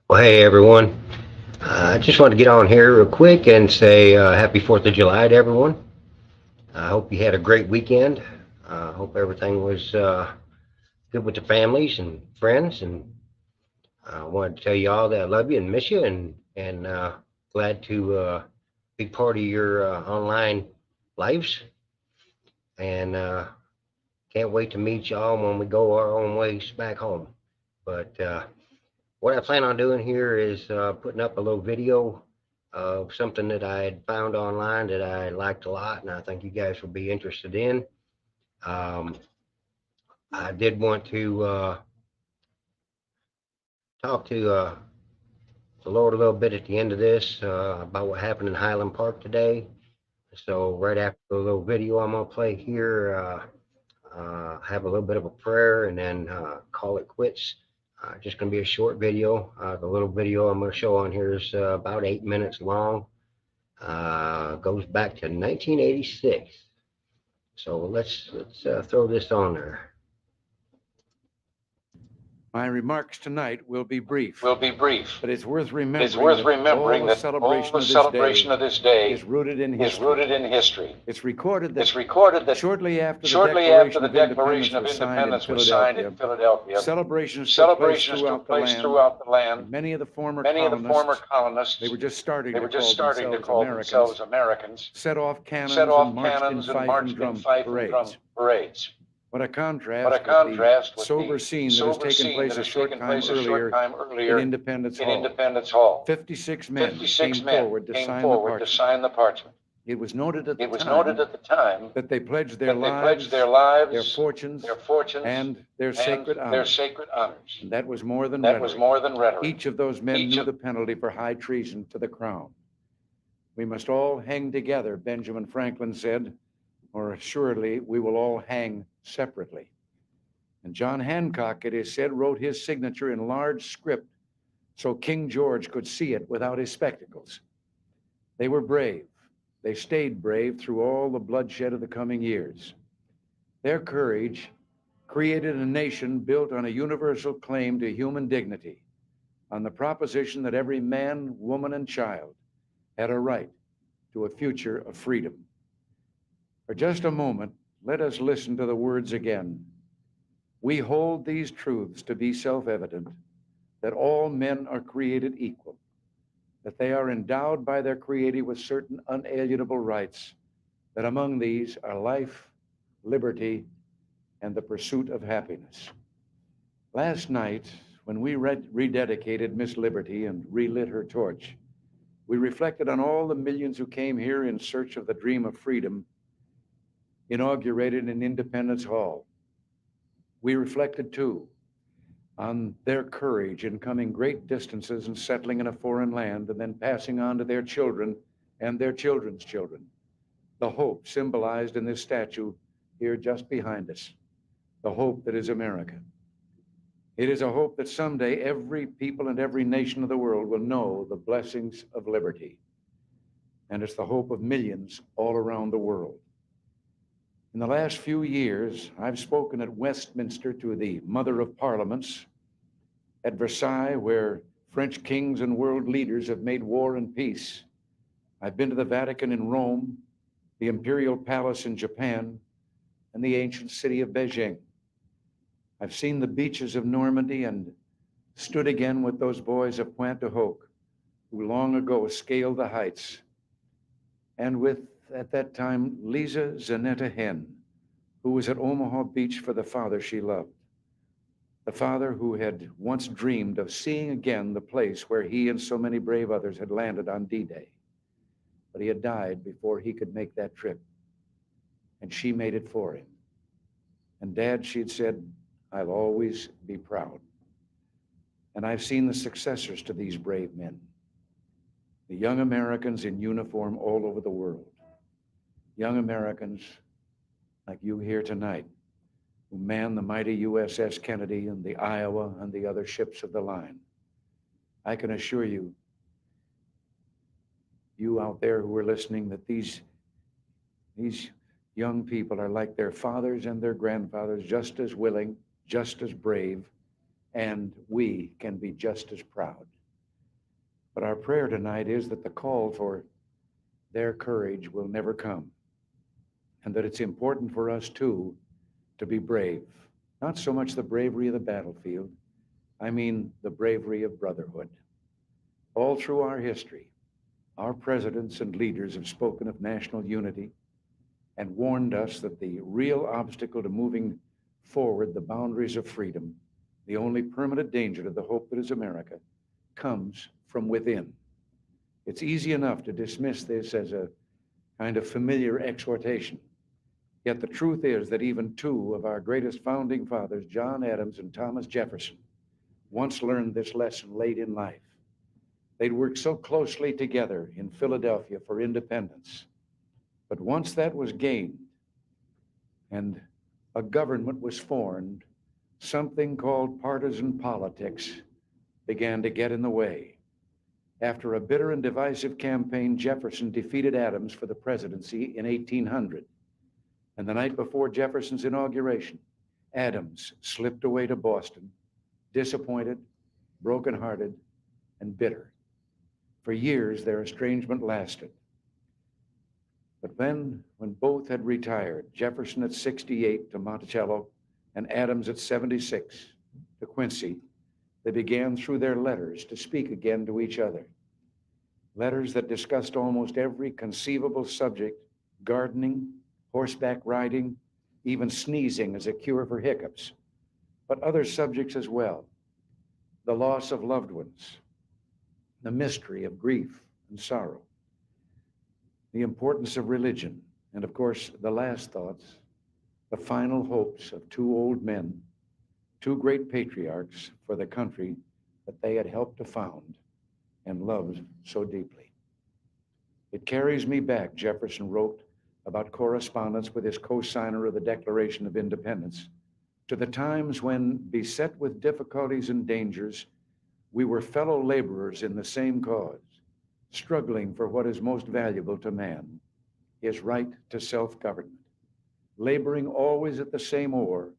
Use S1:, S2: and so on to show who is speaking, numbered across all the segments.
S1: Well, hey everyone. I just want to get on here real quick and say happy 4th of July to everyone. I hope you had a great weekend. I hope everything was good with the families and friends. And I wanted to tell you all that I love you and miss you and glad to be part of your online lives. And can't wait to meet y'all when we go our own ways back home. But what I plan on doing here is putting up a little video of something that I had found online that I liked a lot, and I think you guys will be interested in. Um, I did want to talk to the Lord a little bit at the end of this about what happened in Highland Park today. So right after the little video I'm gonna play here, have a little bit of a prayer and then call it quits. Just going to be a short video. The little video I'm going to show on here is about 8 minutes long. Goes back to 1986. So let's throw this on there.
S2: My remarks tonight will be brief.
S3: Will be brief.
S2: But it's worth remembering,
S3: All the celebration of this day
S2: is rooted in
S3: history.
S2: It's recorded that shortly after
S3: the Declaration of Independence was signed in Philadelphia,
S2: celebrations
S3: took place throughout the land.
S2: And many of the former
S3: colonists,
S2: they were just starting
S3: to call themselves Americans,
S2: set off cannons and marched in fife and drum parades. What a contrast with the sober scene that has taken place a short time earlier in Independence Hall. 56 men came forward to
S3: sign the parchment.
S2: It was noted at
S3: the time
S2: that they pledged their lives, their fortunes, and their sacred honors. And that was more than rhetoric. Each of those men knew the penalty for high treason to the crown. We must all hang together, Benjamin Franklin said, or assuredly we will all hang separately. And John Hancock, it is said, wrote his signature in large script so King George could see it without his spectacles. They were brave. They stayed brave through all the bloodshed of the coming years. Their courage created a nation built on a universal claim to human dignity, on the proposition that every man, woman, and child had a right to a future of freedom. For just a moment, let us listen to the words again. We hold these truths to be self-evident, that all men are created equal, that they are endowed by their Creator with certain unalienable rights, that among these are life, liberty, and the pursuit of happiness. Last night, when we rededicated Miss Liberty and relit her torch, we reflected on all the millions who came here in search of the dream of freedom inaugurated in Independence Hall. We reflected, too, on their courage in coming great distances and settling in a foreign land and then passing on to their children and their children's children the hope symbolized in this statue here just behind us, the hope that is America. It is a hope that someday every people and every nation of the world will know the blessings of liberty. And it's the hope of millions all around the world. In the last few years, I've spoken at Westminster to the Mother of Parliaments, at Versailles, where French kings and world leaders have made war and peace. I've been to the Vatican in Rome, the Imperial Palace in Japan, and the ancient city of Beijing. I've seen the beaches of Normandy and stood again with those boys of Pointe du Hoc, who long ago scaled the heights, and with, at that time, Lisa Zanetta Hen, who was at Omaha Beach for the father she loved, the father who had once dreamed of seeing again the place where he and so many brave others had landed on D-Day. But he had died before he could make that trip, and she made it for him. And Dad, she'd said, I'll always be proud. And I've seen the successors to these brave men, the young Americans in uniform all over the world. Young Americans like you here tonight, who man the mighty USS Kennedy and the Iowa and the other ships of the line. I can assure you, you out there who are listening, that these young people are like their fathers and their grandfathers, just as willing, just as brave, and we can be just as proud. But our prayer tonight is that the call for their courage will never come, and that it's important for us too to be brave. Not so much the bravery of the battlefield, I mean the bravery of brotherhood. All through our history, our presidents and leaders have spoken of national unity and warned us that the real obstacle to moving forward the boundaries of freedom, the only permanent danger to the hope that is America, comes from within. It's easy enough to dismiss this as a kind of familiar exhortation. Yet the truth is that even two of our greatest founding fathers, John Adams and Thomas Jefferson, once learned this lesson late in life. They'd worked so closely together in Philadelphia for independence. But once that was gained and a government was formed, something called partisan politics began to get in the way. After a bitter and divisive campaign, Jefferson defeated Adams for the presidency in 1800. And the night before Jefferson's inauguration, Adams slipped away to Boston, disappointed, brokenhearted, and bitter. For years, their estrangement lasted. But then, when both had retired, Jefferson at 68 to Monticello and Adams at 76 to Quincy, they began through their letters to speak again to each other. Letters that discussed almost every conceivable subject: gardening, horseback riding, even sneezing as a cure for hiccups, but other subjects as well: the loss of loved ones, the mystery of grief and sorrow, the importance of religion, and of course, the last thoughts, the final hopes of two old men, two great patriarchs for the country that they had helped to found and loved so deeply. It carries me back, Jefferson wrote about correspondence with his co-signer of the Declaration of Independence, to the times when, beset with difficulties and dangers, we were fellow laborers in the same cause, struggling for what is most valuable to man, his right to self-government, laboring always at the same oar,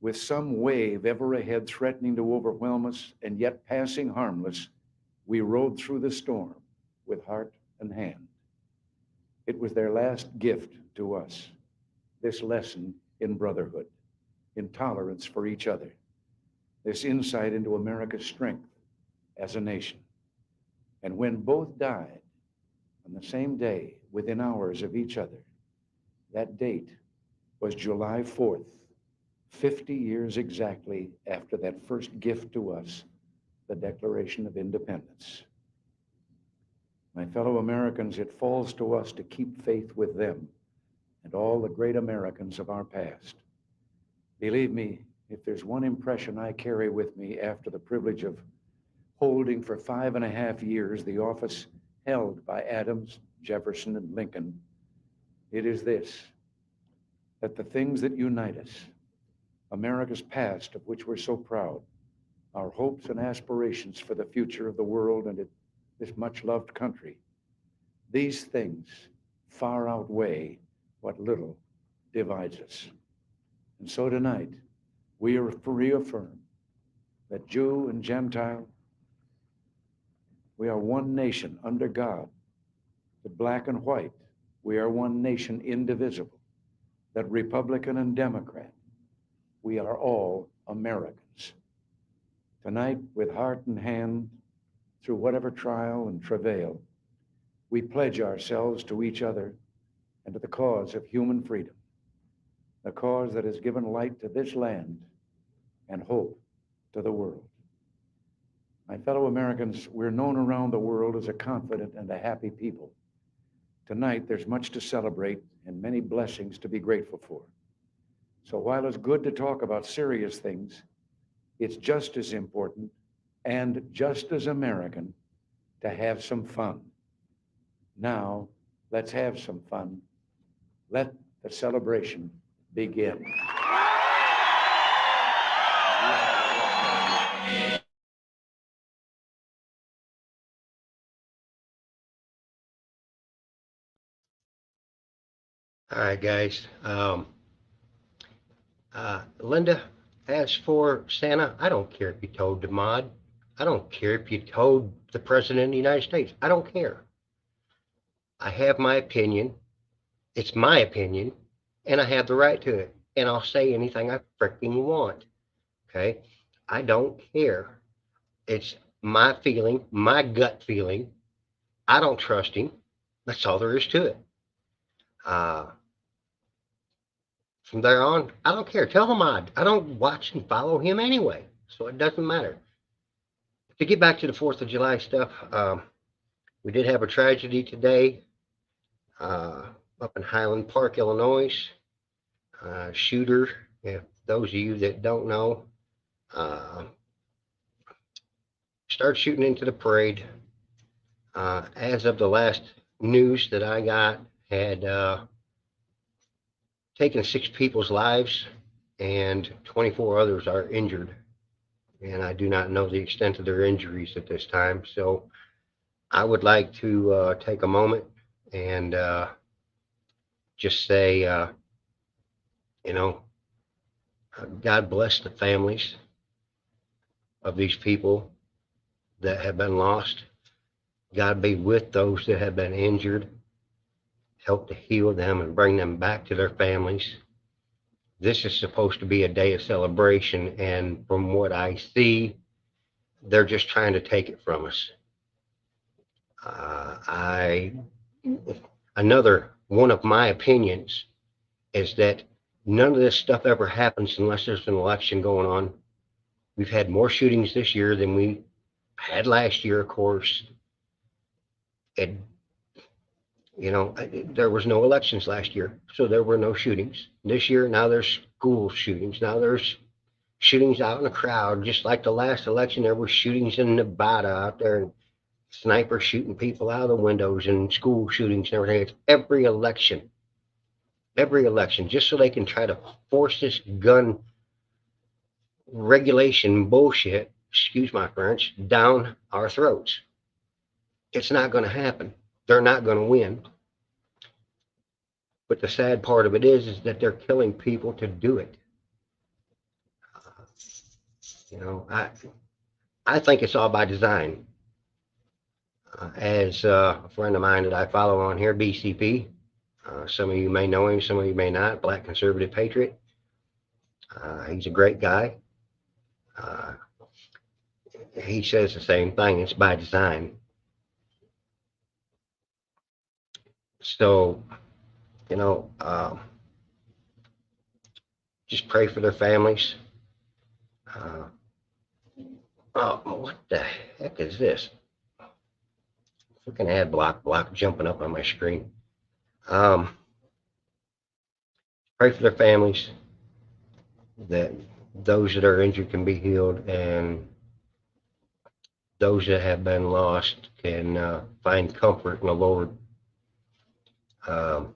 S2: with some wave ever ahead threatening to overwhelm us, and yet passing harmless, we rode through the storm with heart and hand. It was their last gift to us, this lesson in brotherhood, in tolerance for each other, this insight into America's strength as a nation. And when both died on the same day, within hours of each other, that date was July 4th, 50 years exactly after that first gift to us, the Declaration of Independence. My fellow Americans, it falls to us to keep faith with them and all the great Americans of our past. Believe me, if there's one impression I carry with me after the privilege of holding for 5.5 years the office held by Adams, Jefferson, and Lincoln, it is this: that the things that unite us, America's past of which we're so proud, our hopes and aspirations for the future of the world and this much-loved country, these things far outweigh what little divides us. And so tonight, we reaffirm that Jew and Gentile, we are one nation under God, that black and white, we are one nation indivisible, that Republican and Democrat, we are all Americans. Tonight, with heart and hand, through whatever trial and travail, we pledge ourselves to each other and to the cause of human freedom, the cause that has given light to this land and hope to the world. My fellow Americans, we're known around the world as a confident and a happy people. Tonight, there's much to celebrate and many blessings to be grateful for. So while it's good to talk about serious things, it's just as important and just as American to have some fun. Now, let's have some fun. Let the celebration begin.
S1: All right, guys. Linda, as for Santa, I don't care if you told the mod. I don't care if you told the President of the United States. I don't care. I have my opinion. It's my opinion, and I have the right to it. And I'll say anything I freaking want. Okay? I don't care. It's my feeling, my gut feeling. I don't trust him. That's all there is to it. From there on, I don't care. Tell him I don't watch and follow him anyway, so it doesn't matter. To get back to the 4th of July stuff, we did have a tragedy today up in Highland Park, Illinois. Shooter, if those of you that don't know, started shooting into the parade. As of the last news that I got, had taken 6 people's lives and 24 others are injured. And I do not know the extent of their injuries at this time. So I would like to take a moment and just say, God bless the families of these people that have been lost. God be with those that have been injured. Help to heal them and bring them back to their families. This is supposed to be a day of celebration, and from what I see, they're just trying to take it from us. Another one of my opinions is that none of this stuff ever happens unless there's an election going on. We've had more shootings this year than we had last year, of course. There was no elections last year, so there were no shootings. This year, now there's school shootings. Now there's shootings out in the crowd. Just like the last election, there were shootings in Nevada out there, and snipers shooting people out of the windows, and school shootings and everything. It's every election, just so they can try to force this gun regulation bullshit, excuse my French, down our throats. It's not going to happen. They're not going to win. But the sad part of it is that they're killing people to do it. I think it's all by design. As a friend of mine that I follow on here, BCP, some of you may know him, some of you may not, Black Conservative Patriot. He's a great guy. He says the same thing. It's by design. So, just pray for their families. What the heck is this? Freaking ad block jumping up on my screen. Pray for their families, that those that are injured can be healed, and those that have been lost can find comfort in the Lord. I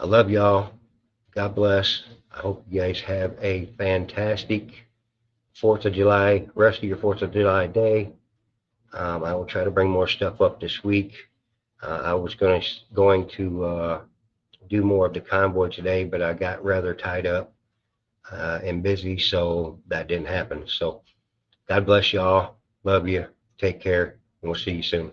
S1: love y'all. God bless. I hope you guys have a fantastic 4th of July, rest of your 4th of July day. I will try to bring more stuff up this week. I was going to do more of the convoy today, but I got rather tied up and busy, so that didn't happen. So God bless y'all. Love you. Take care, and we'll see you soon.